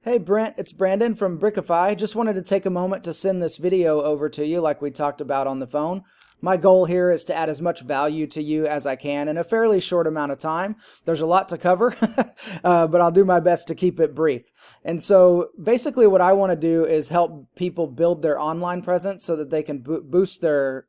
Hey Brent, it's Brandon from BrickiPhi. Just wanted to take a moment to send this video over to you like we talked about on the phone. My goal here is to add as much value to you as I can in a fairly short amount of time. There's a lot to cover, but I'll do my best to keep it brief. And so basically what I want to do is help people build their online presence so that they can boost the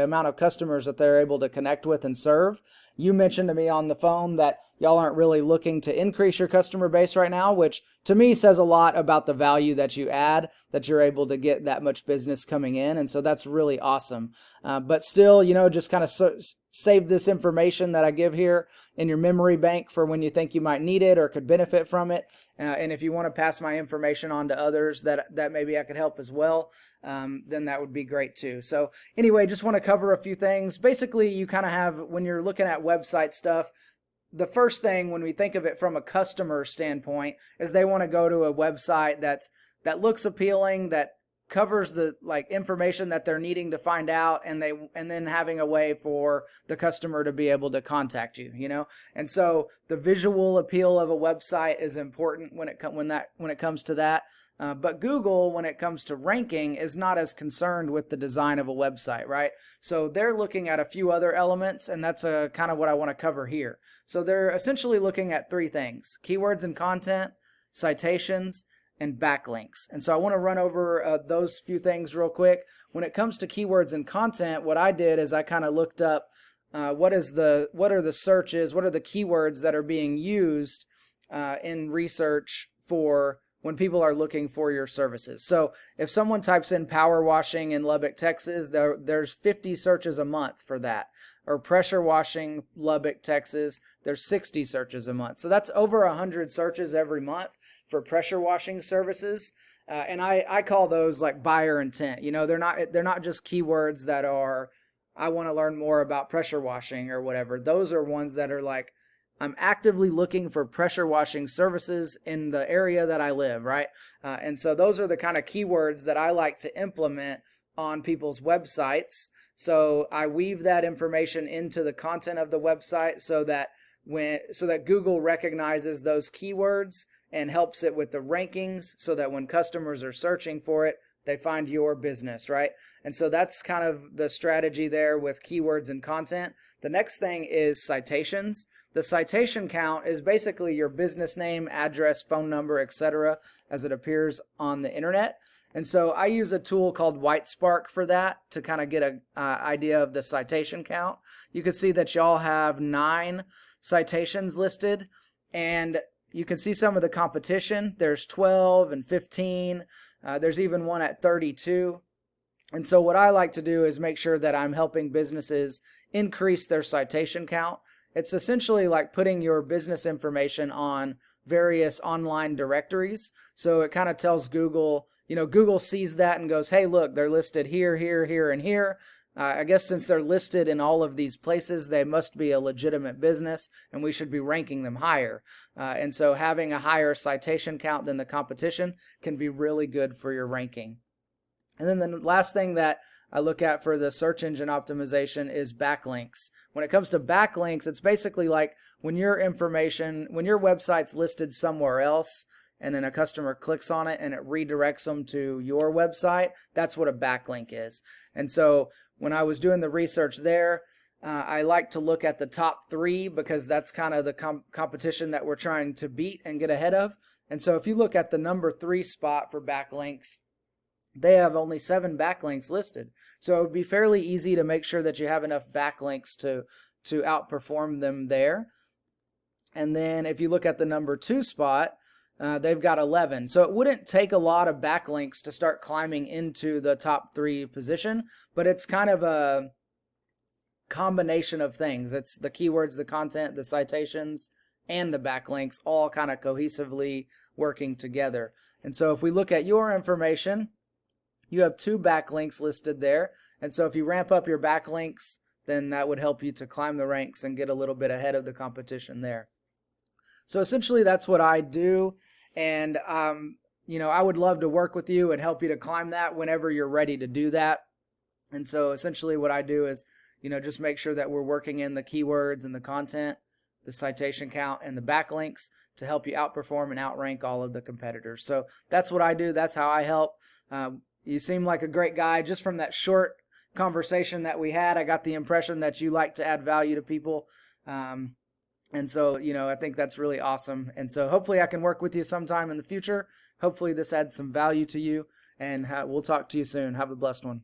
amount of customers that they're able to connect with and serve. You mentioned to me on the phone that y'all aren't really looking to increase your customer base right now, which to me says a lot about the value that you add, that you're able to get that much business coming in. And so that's really awesome. But still, just kind of save this information that I give here in your memory bank for when you think you might need it or could benefit from it. And if you want to pass my information on to others that maybe I could help as well, then that would be great too. So anyway, just want to cover a few things. Basically, you kind of have, when you're looking at website stuff, the first thing when we think of it from a customer standpoint is they want to go to a website that looks appealing, that covers the information that they're needing to find out, and then having a way for the customer to be able to contact you, And so the visual appeal of a website is important when it comes to that. But Google, when it comes to ranking, is not as concerned with the design of a website, right? So they're looking at a few other elements, and that's kind of what I want to cover here. So they're essentially looking at three things: keywords and content, citations, and backlinks. And so I want to run over those few things real quick. When it comes to keywords and content, what I did is I kind of looked up what are the searches, what are the keywords that are being used in research for when people are looking for your services. So if someone types in power washing in Lubbock, Texas, there's 50 searches a month for that. Or pressure washing Lubbock, Texas, there's 60 searches a month. So that's over 100 searches every month for pressure washing services. And I call those like buyer intent. They're not just keywords that are, I want to learn more about pressure washing or whatever. Those are ones that are like, I'm actively looking for pressure washing services in the area that I live, right? And so those are the kind of keywords that I like to implement on people's websites. So I weave that information into the content of the website so that Google recognizes those keywords and helps it with the rankings so that when customers are searching for it, they find your business, right? And so that's kind of the strategy there with keywords and content. The next thing is citations. The citation count is basically your business name, address, phone number, etc., as it appears on the internet. And so I use a tool called WhiteSpark for that to kind of get an idea of the citation count. You can see that y'all have 9 citations listed, and you can see some of the competition. There's 12 and 15. There's even one at 32. And so what I like to do is make sure that I'm helping businesses increase their citation count. It's essentially like putting your business information on various online directories. So it kind of tells Google, Google sees that and goes, hey, look, they're listed here, here, here, and here. I guess since they're listed in all of these places, they must be a legitimate business, and we should be ranking them higher. And so having a higher citation count than the competition can be really good for your ranking. And then the last thing that I look at for the search engine optimization is backlinks. When it comes to backlinks, it's basically like when your website's listed somewhere else, and then a customer clicks on it and it redirects them to your website, that's what a backlink is. And so when I was doing the research there, I like to look at the top 3 because that's kind of the competition that we're trying to beat and get ahead of. And so if you look at the number 3 spot for backlinks, they have only 7 backlinks listed. So it would be fairly easy to make sure that you have enough backlinks to outperform them there. And then if you look at the number 2 spot, they've got 11. So it wouldn't take a lot of backlinks to start climbing into the top 3 position, but it's kind of a combination of things. It's the keywords, the content, the citations, and the backlinks all kind of cohesively working together. And so if we look at your information, you have 2 backlinks listed there. And so if you ramp up your backlinks, then that would help you to climb the ranks and get a little bit ahead of the competition there. So essentially that's what I do. And, I would love to work with you and help you to climb that whenever you're ready to do that. And so essentially what I do is, just make sure that we're working in the keywords and the content, the citation count, and the backlinks to help you outperform and outrank all of the competitors. So that's what I do. That's how I help. You seem like a great guy. Just from that short conversation that we had, I got the impression that you like to add value to people. And so, I think that's really awesome. And so hopefully I can work with you sometime in the future. Hopefully this adds some value to you, and we'll talk to you soon. Have a blessed one.